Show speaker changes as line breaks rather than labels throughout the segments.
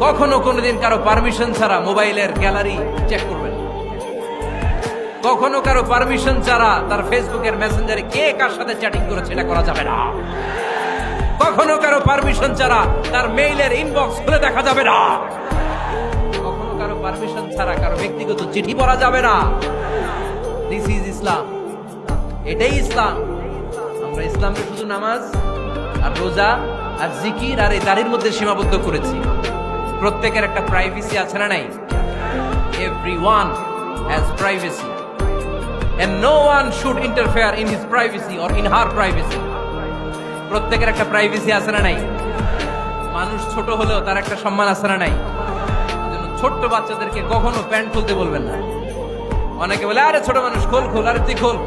কখনো কোনোদিন কারো পারমিশন ছাড়া মোবাইলের গ্যালারি চেক করবেন না। কখনো কারো পারমিশন ছাড়া তার ফেসবুকের মেসেঞ্জারে কে কার সাথে চ্যাটিং করেছে এটা করা যাবে না। কখনো কারো পারমিশন ছাড়া তার মেইলের ইনবক্স খুলে দেখা যাবে না। কখনো কারো পারমিশন ছাড়া কারো ব্যক্তিগত চিঠি পড়া যাবে না। দিস ইজ ইসলাম, এটাই ইসলাম। আমরা ইসলামকে শুধু নামাজ আর রোজা আর জিকির আর এই দাড়ির মধ্যে সীমাবদ্ধ করেছি। প্রত্যেকের একটা প্রাইভেসি আছে না নাই? Everyone has privacy and no one should interfere in his privacy or in her privacy. প্রত্যেকের একটা প্রাইভেসি আছে না নাই? মানুষ ছোট হলেও তার একটা সম্মান আছে না নাই? এজন্য ছোট্ট বাচ্চাদেরকে কখনো প্যান্ট খুলতে বলবেন না। অনেকে বলে আরে ছোট মানুষ খোল খোল, আরে তুই খোল,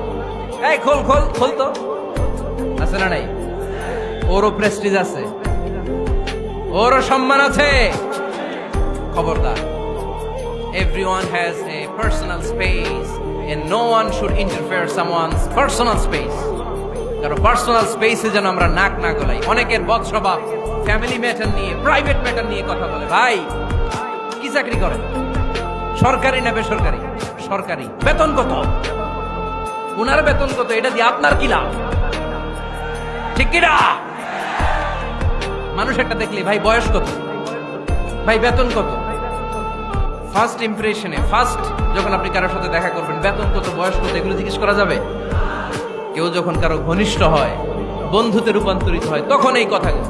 এই খোল খোল খোল তো, আছে না নাই? ওরও প্রেস্টিজ আছে, ওরও সম্মান আছে। খবরদার, everyone has a personal space and no one should interfere someone's personal space. কারণ পার্সোনাল স্পেসে যেন আমরা নাক না গলাই। অনেকের বদস্বভাব ফ্যামিলি ম্যাটার নিয়ে, প্রাইভেট ম্যাটার নিয়ে কথা বলে। ভাই কি চাকরি করেন? সরকারি না বেসরকারি? সরকারি। বেতন কত? উনার বেতন কত? এটা দিয়ে আপনার কি লাভ? ঠিক কিনা? মানুষ একটা দেখলে ভাই বয়স কত, ভাই বেতন কত, ফার্স্ট ইমপ্রেশনে, ফার্স্ট যখন আপনি কারোর সাথে দেখা করবেন বেতন কত, বয়স কত, এগুলো জিজ্ঞেস করা যাবে? কেউ যখন কারো ঘনিষ্ঠ হয়, বন্ধুতে রূপান্তরিত হয়, তখন এই কথাগুলো।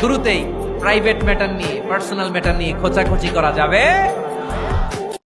শুরুতেই প্রাইভেট ম্যাটার নিয়ে, পার্সোনাল ম্যাটার নিয়ে খোঁচাখুচি করা যাবে